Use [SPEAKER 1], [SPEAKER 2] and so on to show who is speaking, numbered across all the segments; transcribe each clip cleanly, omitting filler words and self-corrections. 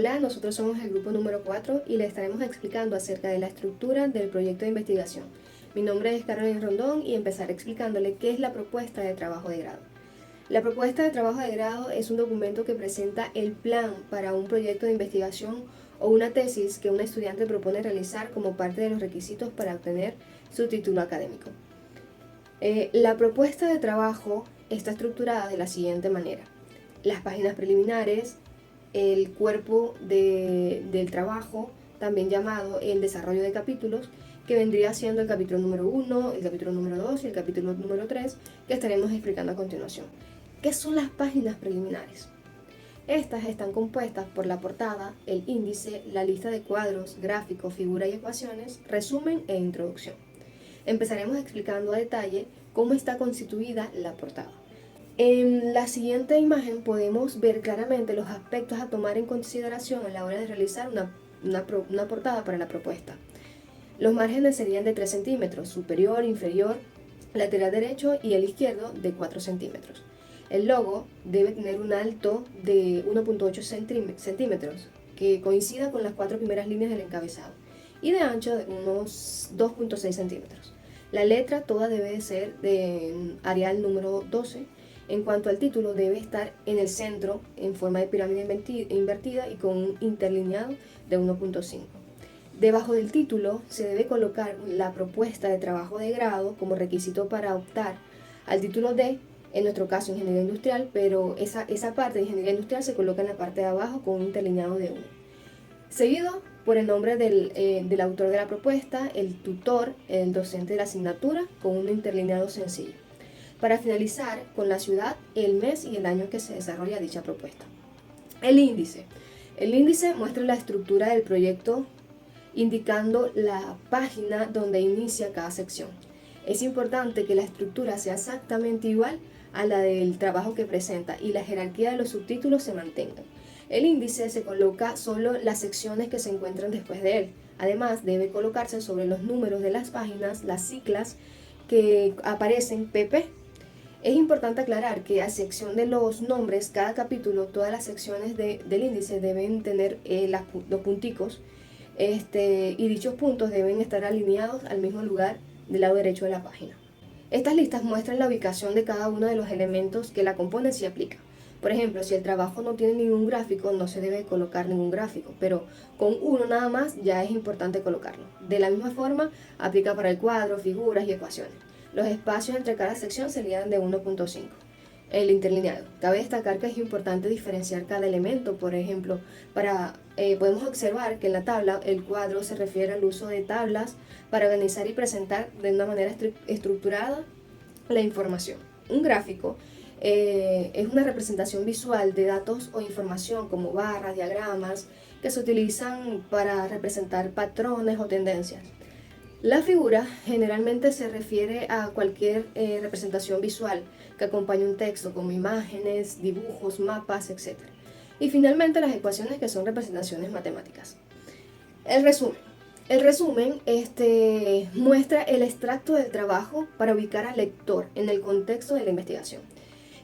[SPEAKER 1] Hola, nosotros somos el grupo número 4 y le estaremos explicando acerca de la estructura del proyecto de investigación. Mi nombre es Carolina Rondón y empezaré explicándole qué es la propuesta de trabajo de grado. La propuesta de trabajo de grado es un documento que presenta el plan para un proyecto de investigación o una tesis que un estudiante propone realizar como parte de los requisitos para obtener su título académico. La propuesta de trabajo está estructurada de la siguiente manera: las páginas preliminares, el cuerpo del trabajo, también llamado el desarrollo de capítulos, que vendría siendo el capítulo número 1, el capítulo número 2 y el capítulo número 3, que estaremos explicando a continuación. ¿Qué son las páginas preliminares? Estas están compuestas por la portada, el índice, la lista de cuadros, gráficos, figuras y ecuaciones, resumen e introducción. Empezaremos explicando a detalle cómo está constituida la portada. En la siguiente imagen podemos ver claramente los aspectos a tomar en consideración a la hora de realizar una portada para la propuesta. Los márgenes serían de 3 centímetros, superior, inferior, lateral derecho y el izquierdo de 4 centímetros. El logo debe tener un alto de 1.8 centímetros, que coincida con las 4 primeras líneas del encabezado, y de ancho de unos 2.6 centímetros. La letra toda debe ser de Arial número 12. En cuanto al título, debe estar en el centro en forma de pirámide invertida y con un interlineado de 1.5. Debajo del título se debe colocar la propuesta de trabajo de grado como requisito para optar al título D, en nuestro caso Ingeniería Industrial, pero esa parte de Ingeniería Industrial se coloca en la parte de abajo con un interlineado de 1. Seguido por el nombre del autor de la propuesta, el tutor, el docente de la asignatura, con un interlineado sencillo. Para finalizar, con la ciudad, el mes y el año que se desarrolla dicha propuesta. El índice. El índice muestra la estructura del proyecto indicando la página donde inicia cada sección. Es importante que la estructura sea exactamente igual a la del trabajo que presenta y la jerarquía de los subtítulos se mantenga. El índice se coloca solo las secciones que se encuentran después de él. Además, debe colocarse sobre los números de las páginas las siglas que aparecen PP. Es importante aclarar que a excepción de los nombres, cada capítulo, todas las secciones del índice deben tener los punticos, y dichos puntos deben estar alineados al mismo lugar del lado derecho de la página. Estas listas muestran la ubicación de cada uno de los elementos que la componen si aplica. Por ejemplo, si el trabajo no tiene ningún gráfico, no se debe colocar ningún gráfico, pero con uno nada más ya es importante colocarlo. De la misma forma, aplica para el cuadro, figuras y ecuaciones. Los espacios entre cada sección serían de 1.5. El interlineado. Cabe destacar que es importante diferenciar cada elemento. Por ejemplo, podemos observar que en la tabla el cuadro se refiere al uso de tablas para organizar y presentar de una manera estructurada la información. Un gráfico es una representación visual de datos o información como barras, diagramas, que se utilizan para representar patrones o tendencias. La figura generalmente se refiere a cualquier representación visual que acompañe un texto como imágenes, dibujos, mapas, etc. Y finalmente las ecuaciones, que son representaciones matemáticas. El resumen. El resumen muestra el extracto del trabajo para ubicar al lector en el contexto de la investigación,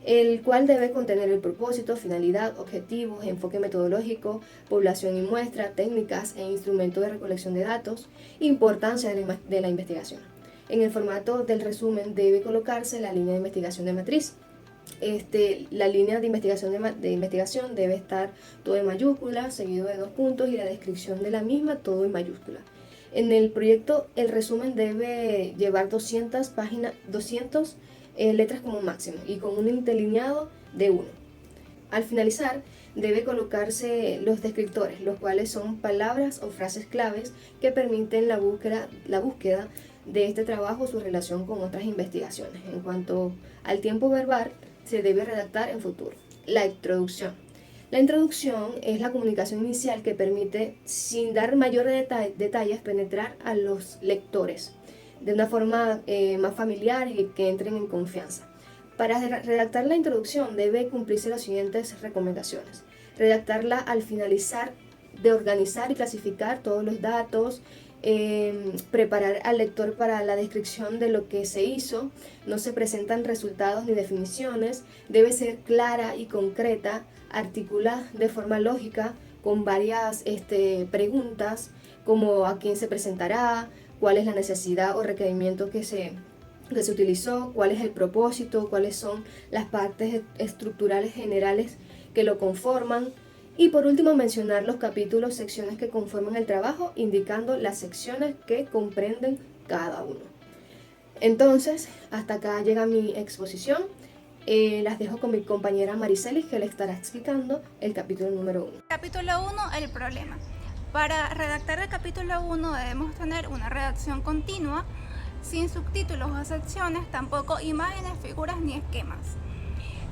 [SPEAKER 1] el cual debe contener el propósito, finalidad, objetivos, enfoque metodológico, población y muestra, técnicas e instrumentos de recolección de datos, importancia de la investigación. En el formato del resumen debe colocarse la línea de investigación de matriz. La línea de investigación debe estar todo en mayúscula, seguido de 2 puntos, y la descripción de la misma todo en mayúscula. En el proyecto, el resumen debe llevar 200 letras como máximo y con un interlineado de 1. Al finalizar, debe colocarse los descriptores, los cuales son palabras o frases claves que permiten la búsqueda de este trabajo o su relación con otras investigaciones. En cuanto al tiempo verbal, se debe redactar en futuro. La introducción. La introducción es la comunicación inicial que permite, sin dar mayores detalles, penetrar a los lectores de una forma más familiar y que entren en confianza. Para redactar la introducción debe cumplirse las siguientes recomendaciones. Redactarla al finalizar de organizar y clasificar todos los datos, preparar al lector para la descripción de lo que se hizo, no se presentan resultados ni definiciones, debe ser clara y concreta, articulada de forma lógica, con varias preguntas como a quién se presentará, cuál es la necesidad o requerimiento que se utilizó, cuál es el propósito, cuáles son las partes estructurales generales que lo conforman. Y por último, mencionar los capítulos, secciones que conforman el trabajo, indicando las secciones que comprenden cada uno. Entonces, hasta acá llega mi exposición. Las dejo con mi compañera Maricelis, que le estará explicando el capítulo número 1.
[SPEAKER 2] Capítulo 1, el problema. Para redactar el capítulo 1 debemos tener una redacción continua, sin subtítulos o secciones, tampoco imágenes, figuras ni esquemas.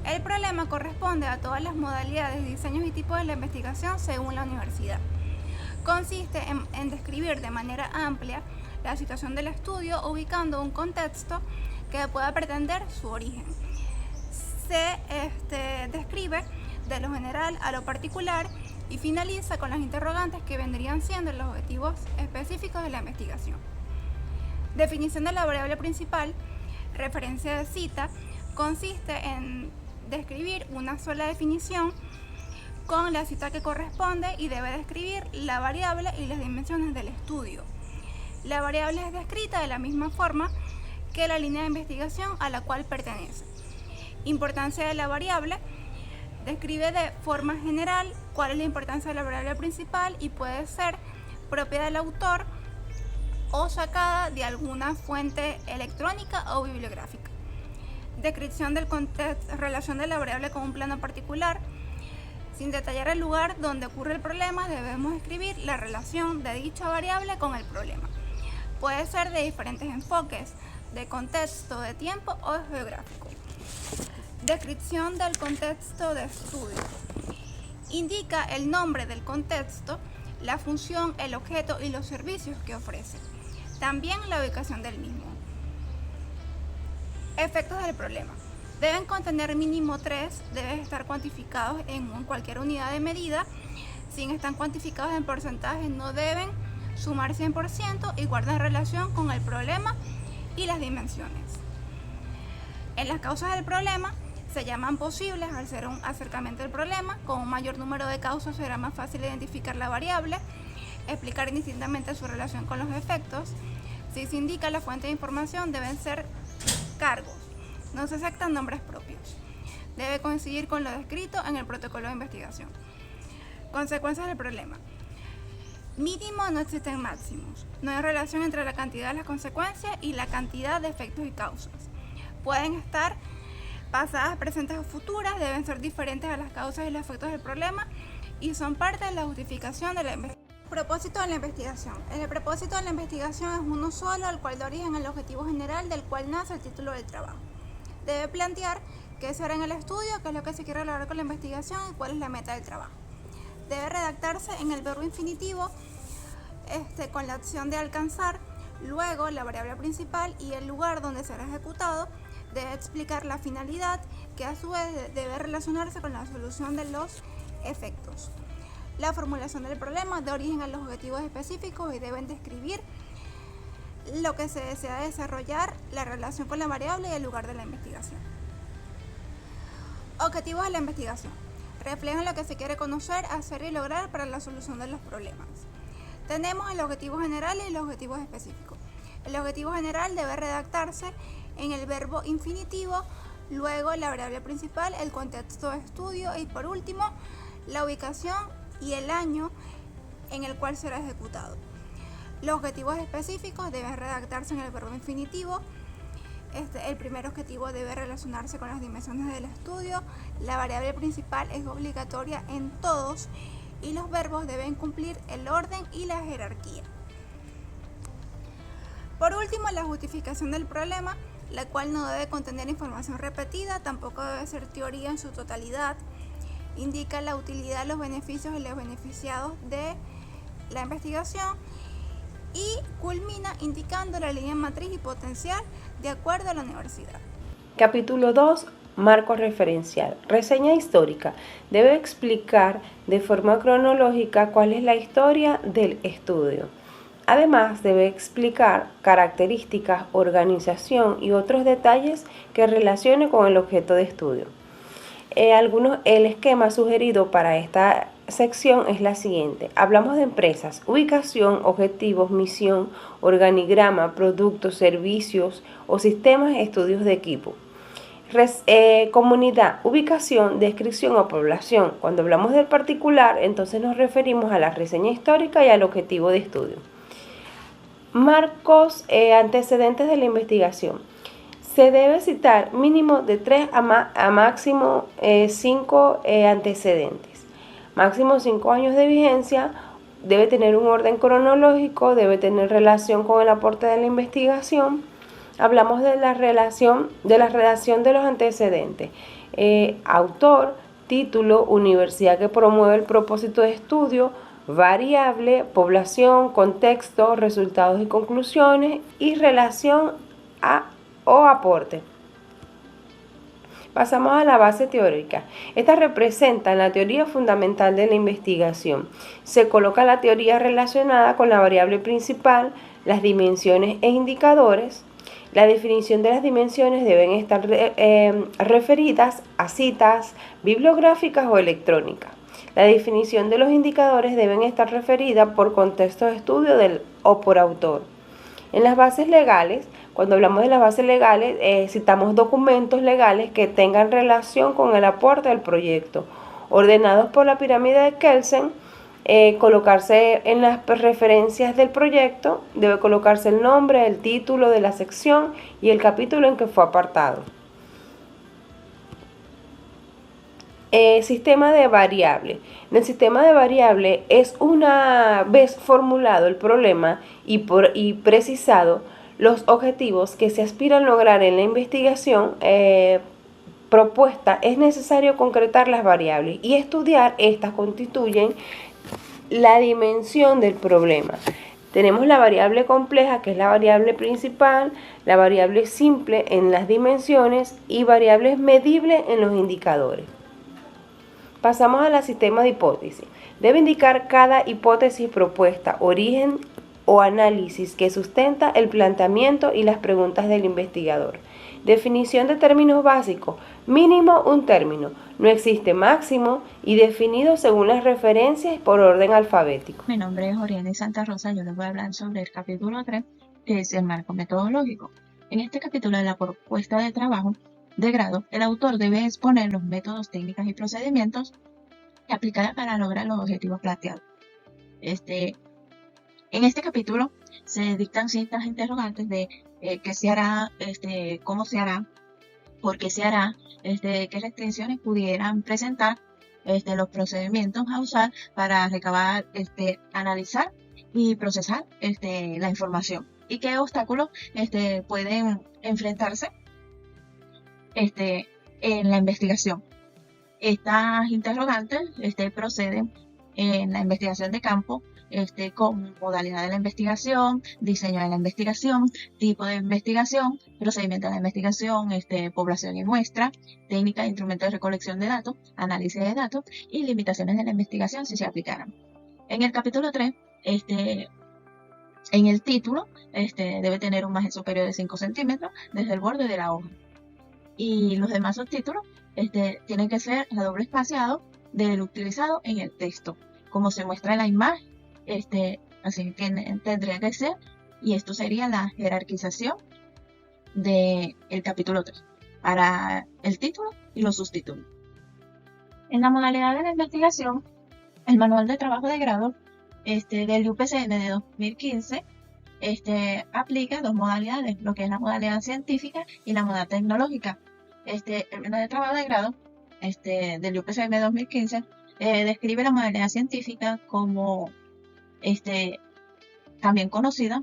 [SPEAKER 2] El problema corresponde a todas las modalidades, diseños y tipos de la investigación según la universidad. Consiste en describir de manera amplia la situación del estudio, ubicando un contexto que pueda pretender su origen. Se describe de lo general a lo particular y finaliza con las interrogantes que vendrían siendo los objetivos específicos de la investigación. Definición de la variable principal, referencia de cita, consiste en describir una sola definición con la cita que corresponde y debe describir la variable y las dimensiones del estudio. La variable es descrita de la misma forma que la línea de investigación a la cual pertenece. Importancia de la variable, describe de forma general cuál es la importancia de la variable principal y puede ser propia del autor o sacada de alguna fuente electrónica o bibliográfica. Descripción del contexto, relación de la variable con un plano particular. Sin detallar el lugar donde ocurre el problema, debemos escribir la relación de dicha variable con el problema. Puede ser de diferentes enfoques, de contexto, de tiempo o geográfico. Descripción del contexto de estudio. Indica el nombre del contexto, la función, el objeto y los servicios que ofrece. También la ubicación del mismo. Efectos del problema. Deben contener mínimo 3, deben estar cuantificados en cualquier unidad de medida. Si están cuantificados en porcentajes, no deben sumar 100% y guardan relación con el problema y las dimensiones. En las causas del problema se llaman posibles al ser un acercamiento del problema. Con un mayor número de causas será más fácil identificar la variable, explicar indistintamente su relación con los efectos. Si se indica la fuente de información, deben ser cargos, no se aceptan nombres propios. Debe coincidir con lo descrito en el protocolo de investigación. Consecuencias del problema. Mínimo, no existen máximos. No hay relación entre la cantidad de las consecuencias y la cantidad de efectos y causas. Pueden estar pasadas, presentes o futuras, deben ser diferentes a las causas y los efectos del problema y son parte de la justificación de la investigación. Propósito de la investigación. El propósito de la investigación es uno solo, al cual da origen el objetivo general del cual nace el título del trabajo. Debe plantear qué se hará en el estudio, qué es lo que se quiere lograr con la investigación y cuál es la meta del trabajo. Debe redactarse en el verbo infinitivo con la acción de alcanzar, luego la variable principal y el lugar donde será ejecutado. Debe explicar la finalidad, que a su vez debe relacionarse con la solución de los efectos. La formulación del problema da origen a los objetivos específicos y deben describir lo que se desea desarrollar, la relación con la variable y el lugar de la investigación. Objetivos de la investigación. Reflejan lo que se quiere conocer, hacer y lograr para la solución de los problemas. Tenemos el objetivo general y los objetivos específicos. El objetivo general debe redactarse en el verbo infinitivo, luego la variable principal, el contexto de estudio y por último la ubicación y el año en el cual será ejecutado. Los objetivos específicos deben redactarse en el verbo infinitivo. El primer objetivo debe relacionarse con las dimensiones del estudio. La variable principal es obligatoria en todos y los verbos deben cumplir el orden y la jerarquía. Por último, la justificación del problema, la cual no debe contener información repetida, tampoco debe ser teoría en su totalidad. Indica la utilidad, los beneficios y los beneficiados de la investigación y culmina indicando la línea matriz y potencial de acuerdo a la universidad.
[SPEAKER 3] Capítulo 2. Marco referencial. Reseña histórica. Debe explicar de forma cronológica cuál es la historia del estudio. Además, debe explicar características, organización y otros detalles que relacione con el objeto de estudio. El esquema sugerido para esta sección es la siguiente. Hablamos de empresas, ubicación, objetivos, misión, organigrama, productos, servicios o sistemas, estudios de equipo. Comunidad, ubicación, descripción o población. Cuando hablamos del particular, entonces nos referimos a la reseña histórica y al objetivo de estudio. Marcos, antecedentes de la investigación. Se debe citar mínimo de 3 a máximo 5 antecedentes. Máximo 5 años de vigencia, debe tener un orden cronológico, debe tener relación con el aporte de la investigación. Hablamos de la redacción de los antecedentes. Autor, título, universidad que promueve el propósito de estudio, variable, población, contexto, resultados y conclusiones y relación o aporte. Pasamos a la base teórica. Esta representa la teoría fundamental de la investigación. Se coloca la teoría relacionada con la variable principal, las dimensiones e indicadores. La definición de las dimensiones deben estar referidas a citas bibliográficas o electrónicas. La definición de los indicadores deben estar referidas por contexto de estudio o por autor. En las bases legales, cuando hablamos de las bases legales, citamos documentos legales que tengan relación con el aporte del proyecto, ordenados por la pirámide de Kelsen. Colocarse en las referencias del proyecto, debe colocarse el nombre, el título de la sección y el capítulo en que fue apartado. Sistema de variable. En el sistema de variable es, una vez formulado el problema y precisado los objetivos que se aspiran lograr en la investigación propuesta, es necesario concretar las variables y estudiar. Estas constituyen la dimensión del problema. Tenemos la variable compleja, que es la variable principal, la variable simple en las dimensiones y variables medibles en los indicadores. Pasamos al sistema de hipótesis. Debe indicar cada hipótesis propuesta, origen o análisis que sustenta el planteamiento y las preguntas del investigador. Definición de términos básicos. Mínimo un término. No existe máximo y definido según las referencias por orden alfabético.
[SPEAKER 4] Mi nombre es Oriana Santa Rosa. Yo les voy a hablar sobre el capítulo 3, que es el marco metodológico. En este capítulo de la propuesta de trabajo de grado, el autor debe exponer los métodos, técnicas y procedimientos que aplicará para lograr los objetivos planteados. En este capítulo se dictan ciertas interrogantes de qué se hará, cómo se hará, por qué se hará, qué restricciones pudieran presentar, los procedimientos a usar para recabar, analizar y procesar la información, y qué obstáculos pueden enfrentarse en la investigación. Estas interrogantes proceden en la investigación de campo, con modalidad de la investigación, diseño de la investigación, tipo de investigación, procedimiento de la investigación, población y muestra, técnica e instrumentos de recolección de datos, análisis de datos y limitaciones de la investigación si se aplicaran. En el capítulo 3, en el título, debe tener un margen superior de 5 centímetros desde el borde de la hoja. Y los demás subtítulos tienen que ser a doble espaciado del utilizado en el texto, como se muestra en la imagen. Así tendría que ser, y esto sería la jerarquización del capítulo 3 para el título y los subtítulos. En la modalidad de la investigación, el manual de trabajo de grado del UPCM de 2015 aplica dos modalidades, lo que es la modalidad científica y la modalidad tecnológica. El manual de trabajo de grado del UPCM de 2015 describe la modalidad científica como también conocida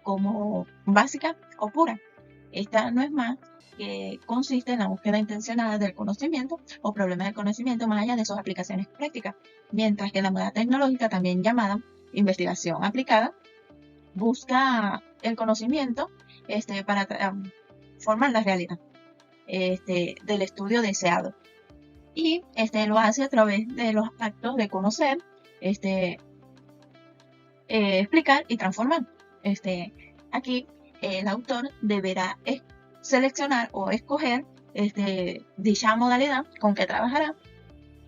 [SPEAKER 4] como básica o pura. Esta no es más que consiste en la búsqueda intencionada del conocimiento o problemas del conocimiento más allá de sus aplicaciones prácticas, mientras que la modalidad tecnológica, también llamada investigación aplicada, busca el conocimiento para formar la realidad del estudio deseado, y lo hace a través de los actos de conocer, explicar y transformar. Aquí el autor deberá seleccionar o escoger dicha modalidad con que trabajará,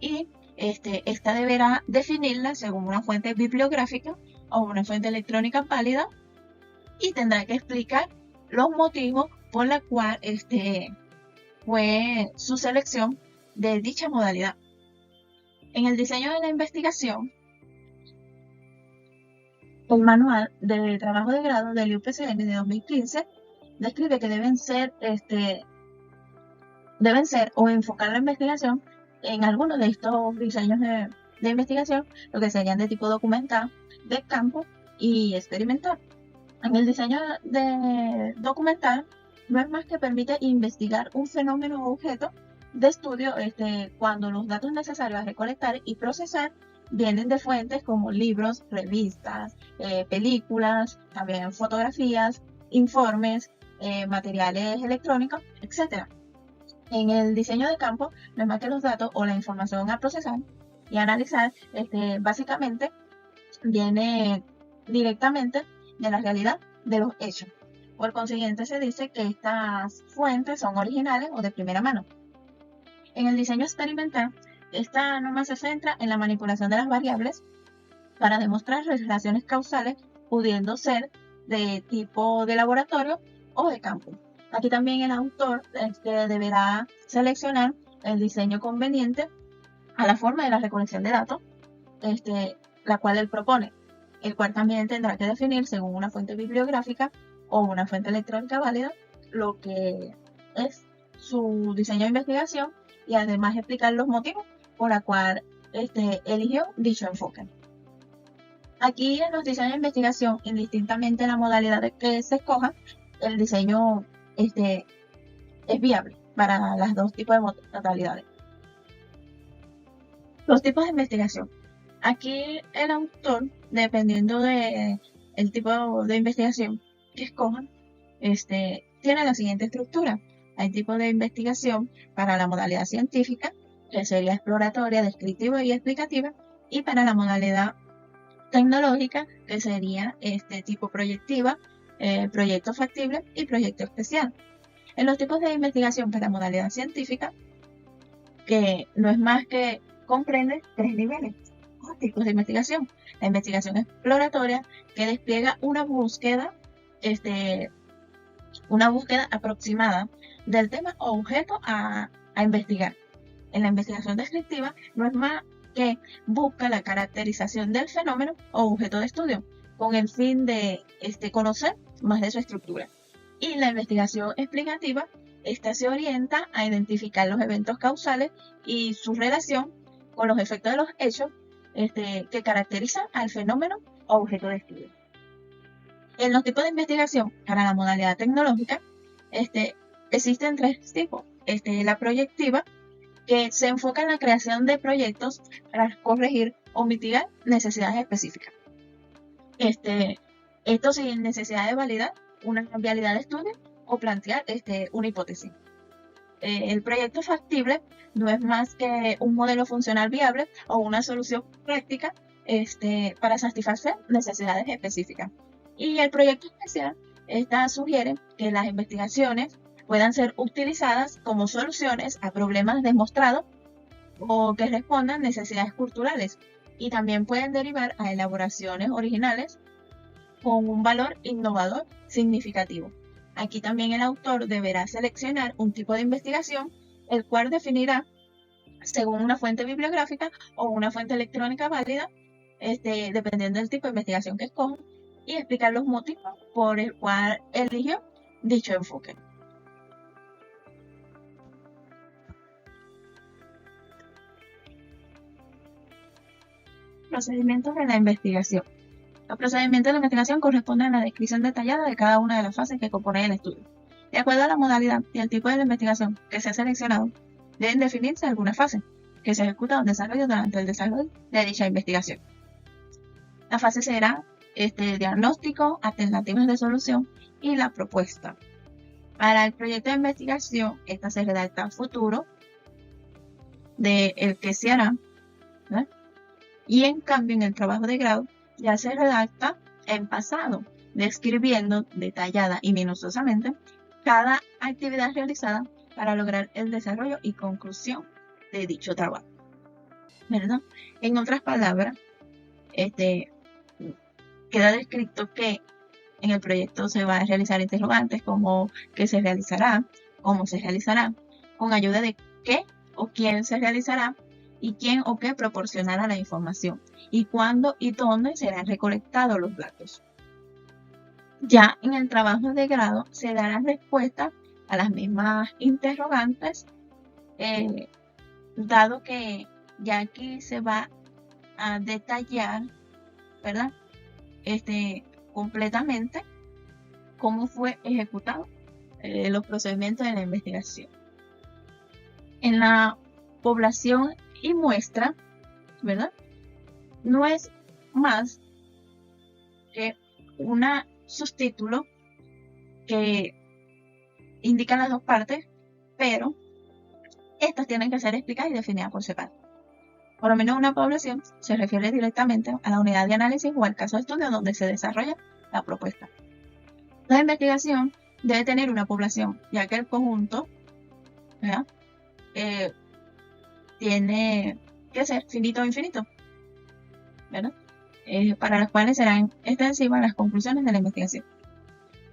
[SPEAKER 4] y esta deberá definirla según una fuente bibliográfica o una fuente electrónica válida y tendrá que explicar los motivos por los cuales fue su selección de dicha modalidad. En el diseño de la investigación, el manual de trabajo de grado del UPCN de 2015 describe que deben ser o enfocar la investigación en algunos de estos diseños de investigación, lo que serían de tipo documental, de campo y experimental. En el diseño de documental no es más que permite investigar un fenómeno o objeto de estudio cuando los datos necesarios a recolectar y procesar vienen de fuentes como libros, revistas, películas, también fotografías, informes, materiales electrónicos, etc. En el diseño de campo no es más que los datos o la información a procesar y analizar, básicamente viene directamente de la realidad de los hechos. Por consiguiente, se dice que estas fuentes son originales o de primera mano. En el diseño experimental, esta norma se centra en la manipulación de las variables para demostrar relaciones causales, pudiendo ser de tipo de laboratorio o de campo. Aquí también el autor deberá seleccionar el diseño conveniente a la forma de la recolección de datos, la cual él propone, el cual también tendrá que definir según una fuente bibliográfica o una fuente electrónica válida lo que es su diseño de investigación y además explicar los motivos por los cuales eligió dicho enfoque. Aquí en los diseños de investigación, indistintamente la modalidad de que se escoja, el diseño es viable para las dos tipos de modalidades. Los tipos de investigación. Aquí el autor, dependiendo del tipo de investigación que escojan, tiene la siguiente estructura. Hay tipos de investigación para la modalidad científica, que sería exploratoria, descriptiva y explicativa, y para la modalidad tecnológica, que sería tipo proyectiva, proyecto factible y proyecto especial. En los tipos de investigación para modalidad científica, que no es más que comprende 3 niveles o tipos de investigación. La investigación exploratoria, que despliega una búsqueda aproximada del tema o objeto a investigar. En la investigación descriptiva no es más que busca la caracterización del fenómeno o objeto de estudio con el fin de conocer más de su estructura. Y la investigación explicativa, esta se orienta a identificar los eventos causales y su relación con los efectos de los hechos que caracterizan al fenómeno o objeto de estudio. En los tipos de investigación para la modalidad tecnológica, existen 3 tipos. La proyectiva, que se enfoca en la creación de proyectos para corregir o mitigar necesidades específicas. Esto sin necesidad de validar una vialidad de estudio o plantear una hipótesis. El proyecto factible no es más que un modelo funcional viable o una solución práctica para satisfacer necesidades específicas. Y el proyecto especial sugiere que las investigaciones puedan ser utilizadas como soluciones a problemas demostrados o que respondan a necesidades culturales y también pueden derivar a elaboraciones originales con un valor innovador significativo. Aquí también el autor deberá seleccionar un tipo de investigación, el cual definirá según una fuente bibliográfica o una fuente electrónica válida, dependiendo del tipo de investigación que escoja, y explicar los motivos por el cual eligió dicho enfoque. Procedimientos de la investigación. Los procedimientos de la investigación corresponden a la descripción detallada de cada una de las fases que componen el estudio. De acuerdo a la modalidad y el tipo de la investigación que se ha seleccionado, deben definirse algunas fases que se ejecutan o desarrollan durante el desarrollo de dicha investigación. La fase será diagnóstico, alternativas de solución y la propuesta. Para el proyecto de investigación, esta se redacta a futuro de el que se hará, ¿verdad? Y en cambio en el trabajo de grado ya se redacta en pasado, describiendo detallada y minuciosamente cada actividad realizada para lograr el desarrollo y conclusión de dicho trabajo. ¿verdad? En otras palabras, queda descrito que en el proyecto se va a realizar interrogantes como qué se realizará, cómo se realizará, con ayuda de qué o quién se realizará y quién o qué proporcionará la información y cuándo y dónde serán recolectados los datos. Ya en el trabajo de grado se dará respuesta a las mismas interrogantes, dado que ya aquí se va a detallar, ¿verdad? Completamente cómo fue ejecutado los procedimientos de la investigación. En la población y muestra, ¿verdad? No es más que una subtítulo que indica las dos partes, pero estas tienen que ser explicadas y definidas por separado. Por lo menos una población se refiere directamente a la unidad de análisis o al caso de estudio donde se desarrolla la propuesta. La investigación debe tener una población, ya que el conjunto, ¿verdad? Tiene que ser finito o infinito, ¿verdad? Para las cuales serán extensivas las conclusiones de la investigación.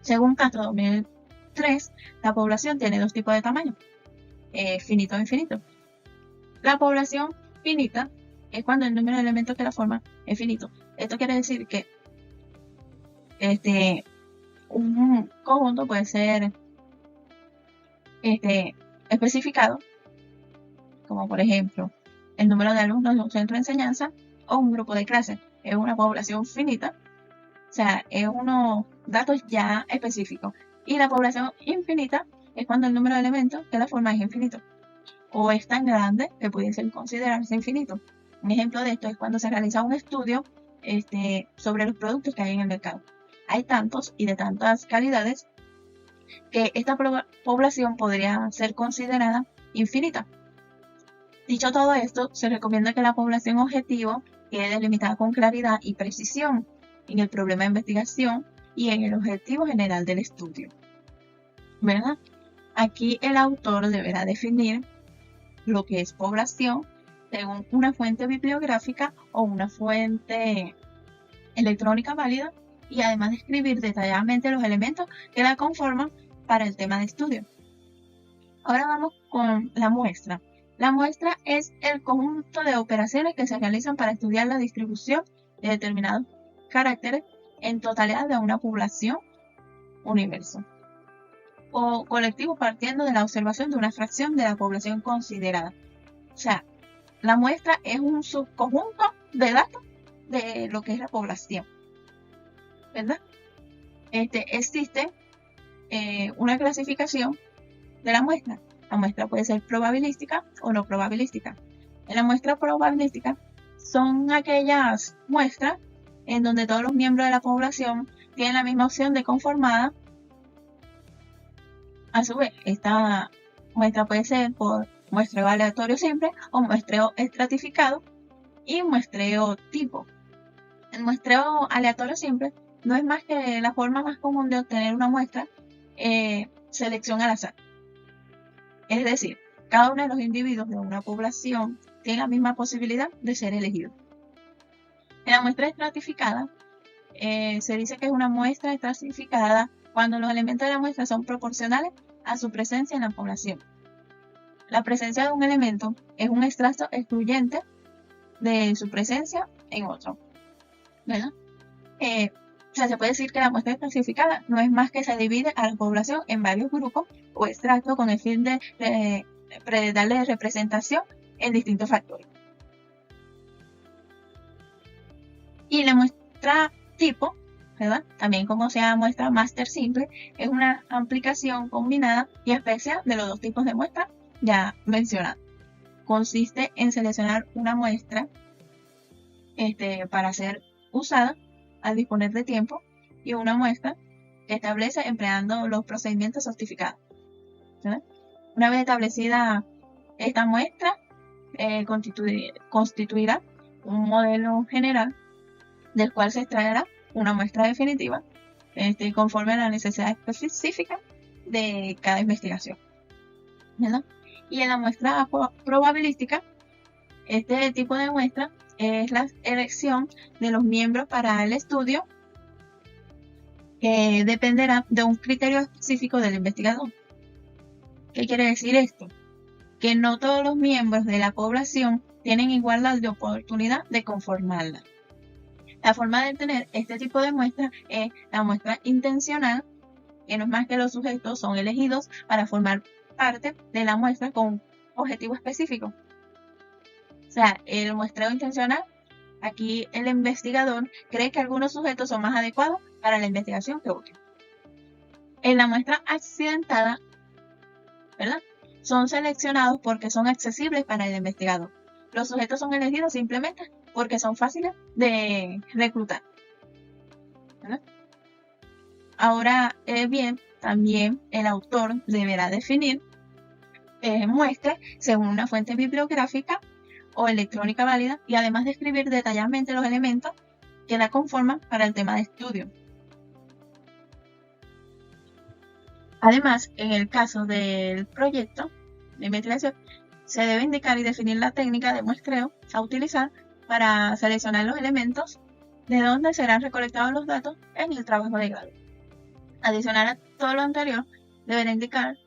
[SPEAKER 4] Según Castro 2003, la población tiene dos tipos de tamaño, finito o infinito. La población finita es cuando el número de elementos que la forman es finito. Esto quiere decir que un conjunto puede ser especificado, como por ejemplo el número de alumnos de un centro de enseñanza o un grupo de clases. Es una población finita, o sea, es unos datos ya específicos. Y la población infinita es cuando el número de elementos que la forman es infinito o es tan grande que pudiese considerarse infinito. Un ejemplo de esto es cuando se realiza un estudio sobre los productos que hay en el mercado. Hay tantos y de tantas calidades que esta población podría ser considerada infinita. Dicho todo esto, se recomienda que la población objetivo quede delimitada con claridad y precisión en el problema de investigación y en el objetivo general del estudio, ¿verdad? Aquí el autor deberá definir lo que es población según una fuente bibliográfica o una fuente electrónica válida y además describir detalladamente los elementos que la conforman para el tema de estudio. Ahora vamos con la muestra. La muestra es el conjunto de operaciones que se realizan para estudiar la distribución de determinados caracteres en totalidad de una población universo o colectivo partiendo de la observación de una fracción de la población considerada. O sea, la muestra es un subconjunto de datos de lo que es la población, ¿verdad? Existe una clasificación de la muestra. La muestra puede ser probabilística o no probabilística. En la muestra probabilística son aquellas muestras en donde todos los miembros de la población tienen la misma opción de conformada. A su vez, esta muestra puede ser por muestreo aleatorio simple o muestreo estratificado y muestreo tipo. El muestreo aleatorio simple no es más que la forma más común de obtener una muestra, selección al azar. Es decir, cada uno de los individuos de una población tiene la misma posibilidad de ser elegido. En la muestra estratificada, se dice que es una muestra estratificada cuando los elementos de la muestra son proporcionales a su presencia en la población. La presencia de un elemento es un extracto excluyente de su presencia en otro, ¿verdad? O sea, se puede decir que la muestra estratificada no es más que se divide a la población en varios grupos o extractos con el fin de darle representación en distintos factores. Y la muestra tipo, ¿verdad? También como se llama muestra máster simple, es una aplicación combinada y especial de los dos tipos de muestra ya mencionados. Consiste en seleccionar una muestra para ser usada al disponer de tiempo y una muestra que establece empleando los procedimientos certificados. ¿Sí? Una vez establecida esta muestra, constituirá un modelo general del cual se extraerá una muestra definitiva conforme a la necesidad específica de cada investigación, ¿verdad? Y en la muestra probabilística Este tipo de muestra es la elección de los miembros para el estudio, que dependerá de un criterio específico del investigador. ¿Qué quiere decir esto? Que no todos los miembros de la población tienen igualdad de oportunidad de conformarla. La forma de tener este tipo de muestra es la muestra intencional, que no es más que los sujetos son elegidos para formar parte de la muestra con un objetivo específico. O sea, el muestreo intencional, aquí el investigador cree que algunos sujetos son más adecuados para la investigación que otros. En la muestra accidentada, ¿verdad?, son seleccionados porque son accesibles para el investigador. Los sujetos son elegidos simplemente porque son fáciles de reclutar, ¿verdad? Ahora bien, también el autor deberá definir muestra según una fuente bibliográfica o electrónica válida, y además describir detalladamente los elementos que la conforman para el tema de estudio. Además, en el caso del proyecto de investigación, se debe indicar y definir la técnica de muestreo a utilizar para seleccionar los elementos de donde serán recolectados los datos en el trabajo de grado. Adicional a todo lo anterior, deberá indicar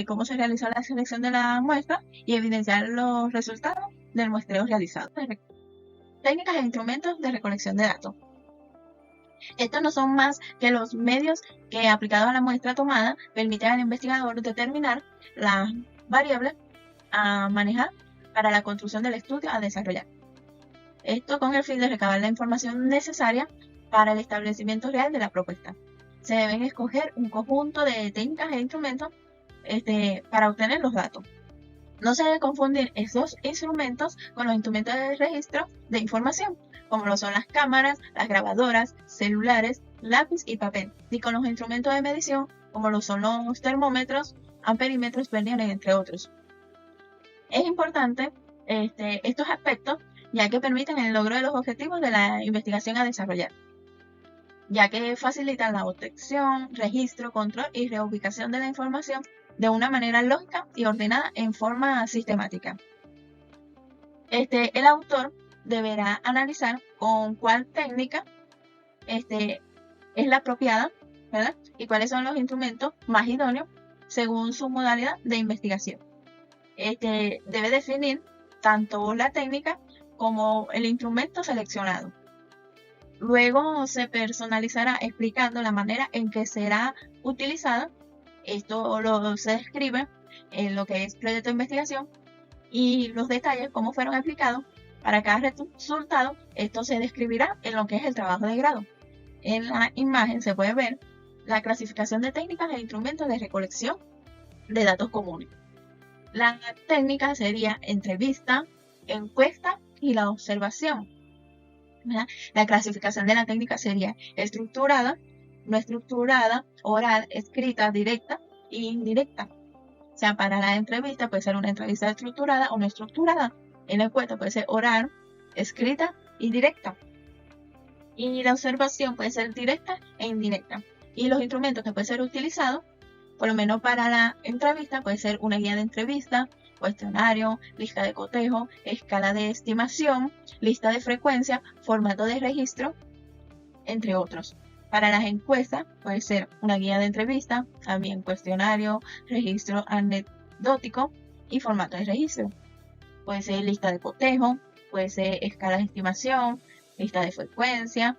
[SPEAKER 4] cómo se realizó la selección de la muestra y evidenciar los resultados del muestreo realizado. Técnicas e instrumentos de recolección de datos. Estos no son más que los medios que, aplicados a la muestra tomada, permiten al investigador determinar las variables a manejar para la construcción del estudio a desarrollar. Esto con el fin de recabar la información necesaria para el establecimiento real de la propuesta. Se deben escoger un conjunto de técnicas e instrumentos para obtener los datos. No se debe confundir estos instrumentos con los instrumentos de registro de información, como lo son las cámaras, las grabadoras, celulares, lápiz y papel, ni con los instrumentos de medición, como lo son los termómetros, amperímetros, verniers, entre otros. Es importante estos aspectos, ya que permiten el logro de los objetivos de la investigación a desarrollar, ya que facilitan la obtención, registro, control y reubicación de la información de una manera lógica y ordenada en forma sistemática. El autor deberá analizar con cuál técnica es la apropiada, ¿verdad?, y cuáles son los instrumentos más idóneos según su modalidad de investigación. Debe definir tanto la técnica como el instrumento seleccionado. Luego se personalizará explicando la manera en que será utilizada. Esto se describe en lo que es proyecto de investigación y los detalles, cómo fueron aplicados para cada resultado. Esto se describirá en lo que es el trabajo de grado. En la imagen se puede ver la clasificación de técnicas e instrumentos de recolección de datos comunes. La técnica sería entrevista, encuesta y la observación, ¿verdad? La clasificación de la técnica sería estructurada, no estructurada, oral, escrita, directa e indirecta. O sea, para la entrevista puede ser una entrevista estructurada o no estructurada. En la encuesta puede ser oral, escrita y directa. Y la observación puede ser directa e indirecta. Y los instrumentos que pueden ser utilizados, por lo menos para la entrevista, puede ser una guía de entrevista, cuestionario, lista de cotejo, escala de estimación, lista de frecuencia, formato de registro, entre otros. Para las encuestas puede ser una guía de entrevista, también cuestionario, registro anecdótico y formato de registro. Puede ser lista de cotejo, puede ser escala de estimación, lista de frecuencia.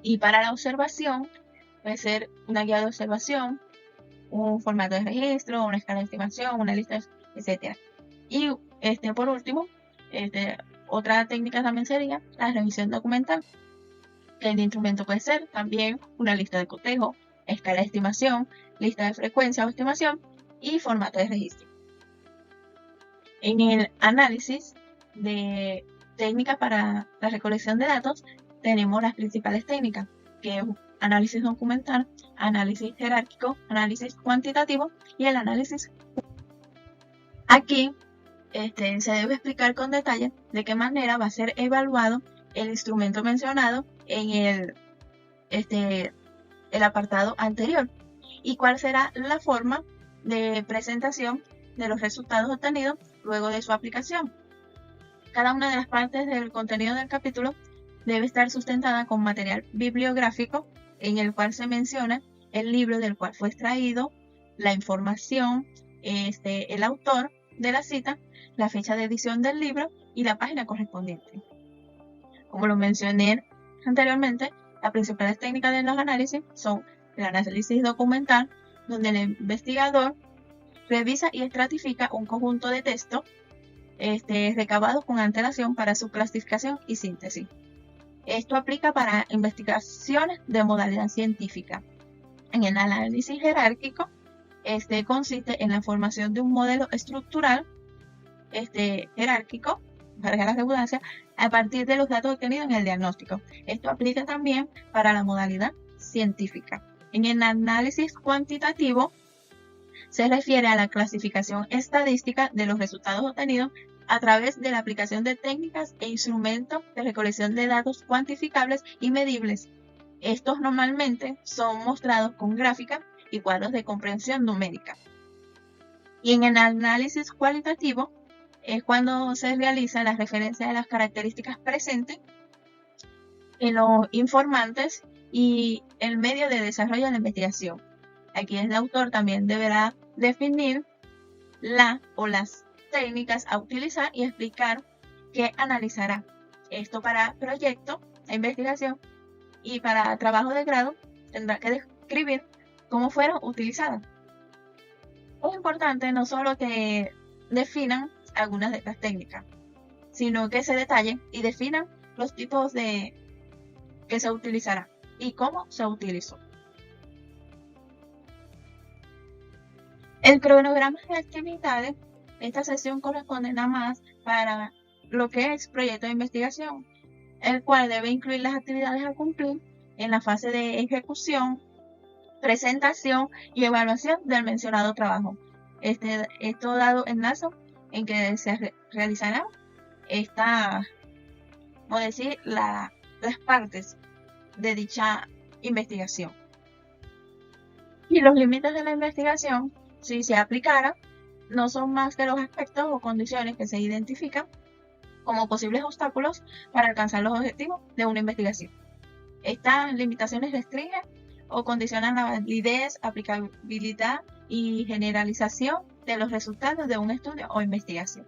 [SPEAKER 4] Y para la observación puede ser una guía de observación, un formato de registro, una escala de estimación, una lista, etc. Y por último, otra técnica también sería la revisión documental. El instrumento puede ser también una lista de cotejo, escala de estimación, lista de frecuencia o estimación y formato de registro. En el análisis de técnicas para la recolección de datos tenemos las principales técnicas, que es análisis documental, análisis jerárquico, análisis cuantitativo y el análisis. Aquí se debe explicar con detalle de qué manera va a ser evaluado el instrumento mencionado en el apartado anterior y cuál será la forma de presentación de los resultados obtenidos luego de su aplicación. Cada una de las partes del contenido del capítulo debe estar sustentada con material bibliográfico en el cual se menciona el libro del cual fue extraído, la información, el autor de la cita, la fecha de edición del libro y la página correspondiente. Como lo mencioné anteriormente, las principales técnicas de los análisis son el análisis documental, donde el investigador revisa y estratifica un conjunto de textos recabados con antelación para su clasificación y síntesis. Esto aplica para investigaciones de modalidad científica. En el análisis jerárquico, consiste en la formación de un modelo estructural jerárquico, valga la redundancia, a partir de los datos obtenidos en el diagnóstico. Esto aplica también para la modalidad científica. En el análisis cuantitativo, se refiere a la clasificación estadística de los resultados obtenidos a través de la aplicación de técnicas e instrumentos de recolección de datos cuantificables y medibles. Estos normalmente son mostrados con gráficas y cuadros de comprensión numérica. Y en el análisis cualitativo es cuando se realiza la referencia de las características presentes en los informantes y el medio de desarrollo de la investigación. Aquí el autor también deberá definir las técnicas a utilizar y explicar qué analizará. Esto para proyecto de investigación y para trabajo de grado tendrá que describir cómo fueron utilizadas. Es importante no solo que definan algunas de estas técnicas, sino que se detallen y definan los tipos de que se utilizará y cómo se utilizó. El cronograma de actividades, esta sesión corresponde nada más para lo que es proyecto de investigación, el cual debe incluir las actividades a cumplir en la fase de ejecución, presentación y evaluación del mencionado trabajo. Esto dado en lazo en que se realizará las partes de dicha investigación. Y los límites de la investigación, si se aplicara, no son más que los aspectos o condiciones que se identifican como posibles obstáculos para alcanzar los objetivos de una investigación. Estas limitaciones restringen o condicionan la validez, aplicabilidad y generalización de los resultados de un estudio o investigación.